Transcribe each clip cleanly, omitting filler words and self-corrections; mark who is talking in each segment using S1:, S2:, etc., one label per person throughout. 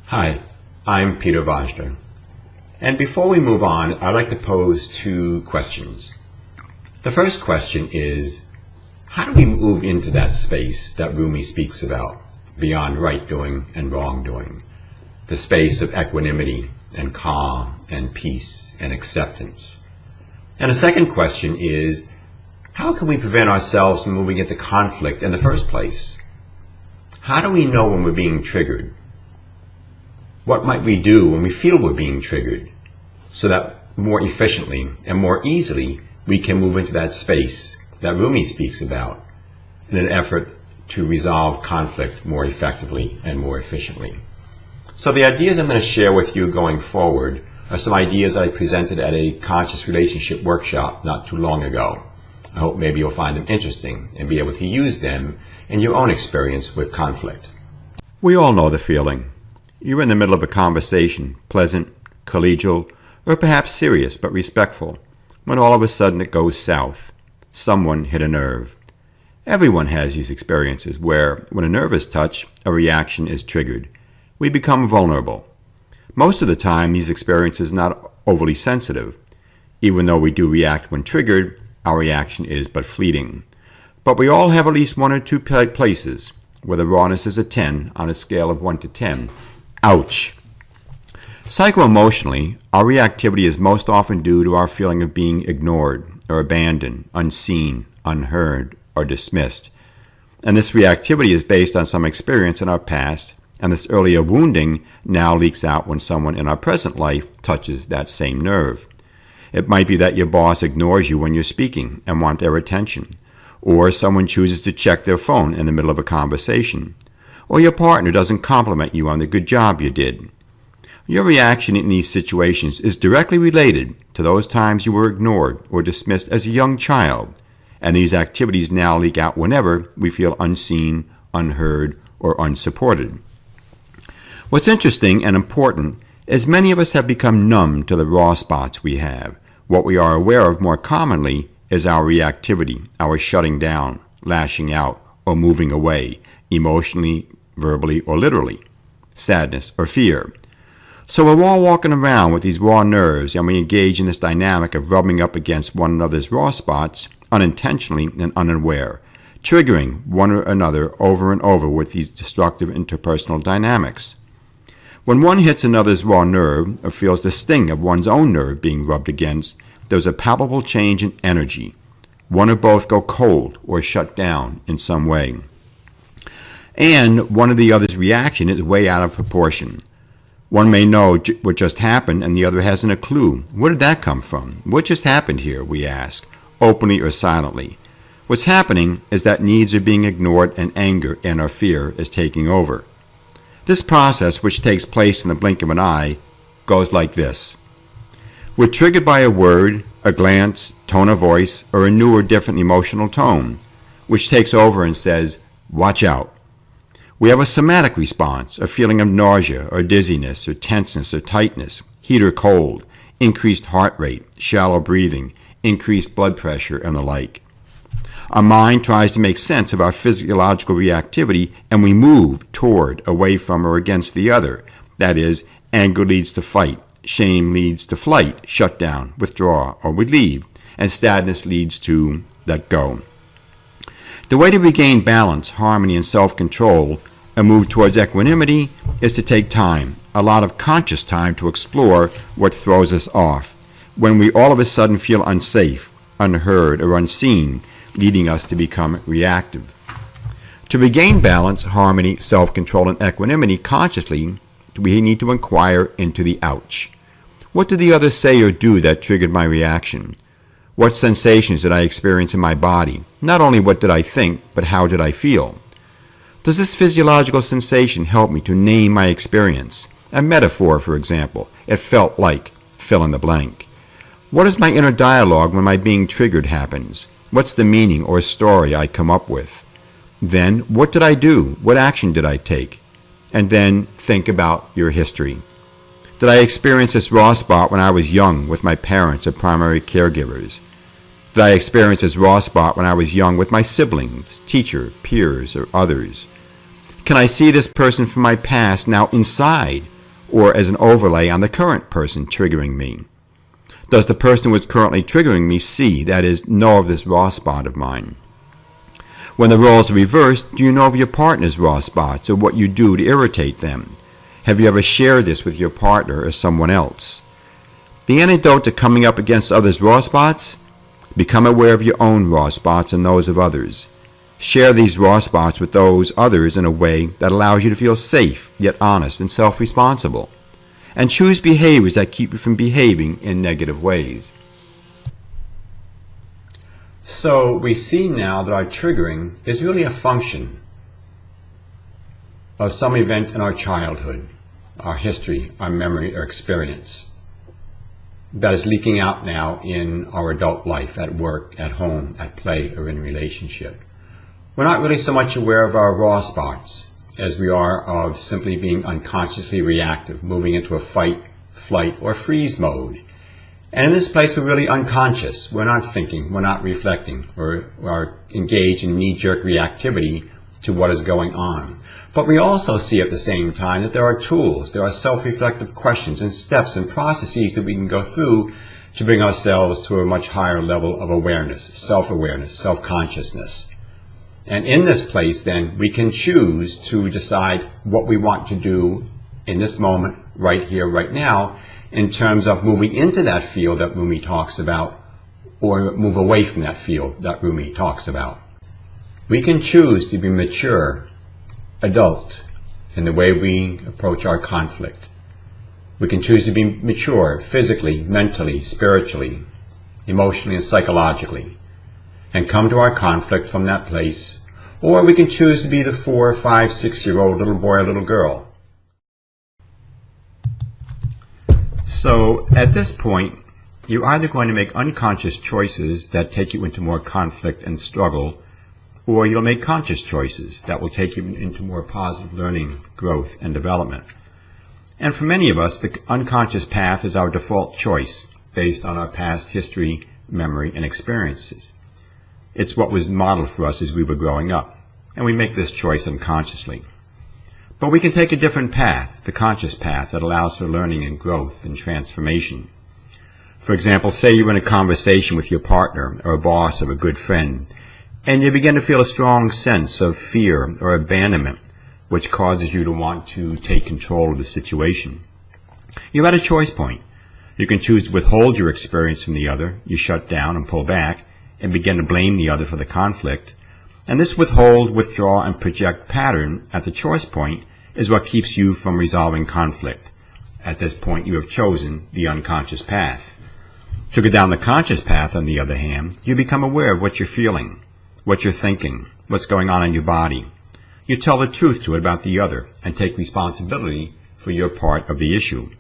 S1: Hi, I'm Peter Vajda. And before we move on, I'd like to pose two questions. The first question is, how do we move into that space that Rumi speaks about, beyond right doing and wrongdoing? The space of equanimity and calm and peace and acceptance. And the second question is, how can we prevent ourselves from moving into conflict in the first place? How do we know when we're being triggered? What might we do when we feel we're being triggered, so that more efficiently and more easily we can move into that space that Rumi speaks about in an effort to resolve conflict more effectively and more efficiently? So the ideas I'm going to share with you going forward are some ideas I presented at a conscious relationship workshop not too long ago. I hope maybe you'll find them interesting and be able to use them in your own experience with conflict. We all know the feeling. You're in the middle of a conversation, pleasant, collegial, or perhaps serious but respectful, when all of a sudden it goes south. Someone hit a nerve. Everyone has these experiences where, when a nerve is touched, a reaction is triggered. We become vulnerable. Most of the time, these experiences are not overly sensitive. Even though we do react when triggered, our reaction is but fleeting. But we all have at least one or two places where the rawness is a 10 on a scale of 1 to 10. Ouch! Psycho-emotionally, our reactivity is most often due to our feeling of being ignored or abandoned, unseen, unheard, or dismissed. And this reactivity is based on some experience in our past, and this earlier wounding now leaks out when someone in our present life touches that same nerve. It might be that your boss ignores you when you're speaking and want their attention, or someone chooses to check their phone in the middle of a conversation, or your partner doesn't compliment you on the good job you did. Your reaction in these situations is directly related to those times you were ignored or dismissed as a young child, and these activities now leak out whenever we feel unseen, unheard, or unsupported. What's interesting and important is many of us have become numb to the raw spots we have. What we are aware of more commonly is our reactivity, our shutting down, lashing out, or moving away, emotionally, verbally, or literally, sadness or fear. So we're all walking around with these raw nerves, and we engage in this dynamic of rubbing up against one another's raw spots unintentionally and unaware, triggering one or another over and over with these destructive interpersonal dynamics. When one hits another's raw nerve or feels the sting of one's own nerve being rubbed against, there's a palpable change in energy. One or both go cold or shut down in some way. And one or the other's reaction is way out of proportion. One may know what just happened and the other hasn't a clue. Where did that come from? What just happened here, we ask, openly or silently. What's happening is that needs are being ignored and anger and or fear is taking over. This process, which takes place in the blink of an eye, goes like this. We're triggered by a word, a glance, tone of voice, or a new or different emotional tone, which takes over and says, watch out. We have a somatic response, a feeling of nausea or dizziness or tenseness or tightness, heat or cold, increased heart rate, shallow breathing, increased blood pressure, and the like. Our mind tries to make sense of our physiological reactivity, and we move toward, away from, or against the other. That is, anger leads to fight, shame leads to flight, shut down, withdraw, or we leave, and sadness leads to let go. The way to regain balance, harmony, and self-control and move towards equanimity is to take time, a lot of conscious time, to explore what throws us off, when we all of a sudden feel unsafe, unheard, or unseen, leading us to become reactive. To regain balance, harmony, self-control, and equanimity consciously, we need to inquire into the ouch. What did the other say or do that triggered my reaction? What sensations did I experience in my body? Not only what did I think, but how did I feel? Does this physiological sensation help me to name my experience? A metaphor, for example, it felt like, fill in the blank. What is my inner dialogue when my being triggered happens? What's the meaning or story I come up with? Then, what did I do? What action did I take? And then think about your history. Did I experience this raw spot when I was young with my parents or primary caregivers? Did I experience this raw spot when I was young with my siblings, teacher, peers, or others? Can I see this person from my past now inside or as an overlay on the current person triggering me? Does the person who is currently triggering me see, that is, know of this raw spot of mine? When the roles are reversed, do you know of your partner's raw spots or what you do to irritate them? Have you ever shared this with your partner or someone else? The antidote to coming up against others' raw spots? Become aware of your own raw spots and those of others. Share these raw spots with those others in a way that allows you to feel safe, yet honest and self-responsible. And choose behaviors that keep you from behaving in negative ways. So we see now that our triggering is really a function of some event in our childhood, our history, our memory, or experience that is leaking out now in our adult life, at work, at home, at play, or in relationship. We're not really so much aware of our raw spots as we are of simply being unconsciously reactive, moving into a fight, flight, or freeze mode. And in this place, we're really unconscious. We're not thinking, we're not reflecting, or are engaged in knee-jerk reactivity to what is going on. But we also see at the same time that there are tools, there are self-reflective questions and steps and processes that we can go through to bring ourselves to a much higher level of awareness, self-awareness, self-consciousness. And in this place, then, we can choose to decide what we want to do in this moment, right here, right now, in terms of moving into that field that Rumi talks about, or move away from that field that Rumi talks about. We can choose to be mature, adult, in the way we approach our conflict. We can choose to be mature physically, mentally, spiritually, emotionally, and psychologically, and come to our conflict from that place. Or we can choose to be the 4, 5, 6-year-old little boy or little girl. So at this point, you're either going to make unconscious choices that take you into more conflict and struggle, or you'll make conscious choices that will take you into more positive learning, growth, and development. And for many of us, the unconscious path is our default choice based on our past history, memory, and experiences. It's what was modeled for us as we were growing up, and we make this choice unconsciously. But we can take a different path, the conscious path that allows for learning and growth and transformation. For example, say you're in a conversation with your partner or a boss or a good friend, and you begin to feel a strong sense of fear or abandonment, which causes you to want to take control of the situation. You're at a choice point. You can choose to withhold your experience from the other, you shut down and pull back, and begin to blame the other for the conflict. And this withhold, withdraw, and project pattern at the choice point is what keeps you from resolving conflict. At this point, you have chosen the unconscious path. To go down the conscious path, on the other hand, you become aware of what you're feeling, what you're thinking, what's going on in your body. You tell the truth to it about the other and take responsibility for your part of the issue.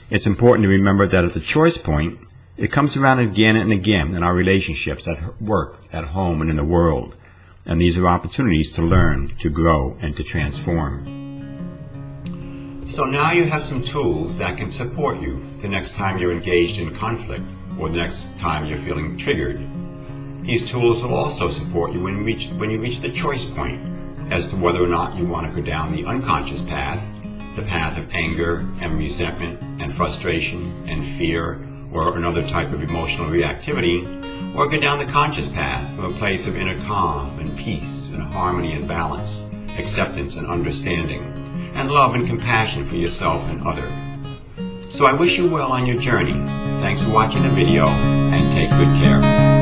S1: It's important to remember that at the choice point, it comes around again and again in our relationships, at work, at home, and in the world. And these are opportunities to learn, to grow, and to transform. So now you have some tools that can support you the next time you're engaged in conflict or the next time you're feeling triggered. These tools will also support you when you reach the choice point as to whether or not you want to go down the unconscious path, the path of anger and resentment and frustration and fear, or another type of emotional reactivity, or go down the conscious path from a place of inner calm and peace and harmony and balance, acceptance and understanding, and love and compassion for yourself and other. So I wish you well on your journey. Thanks for watching the video, and take good care.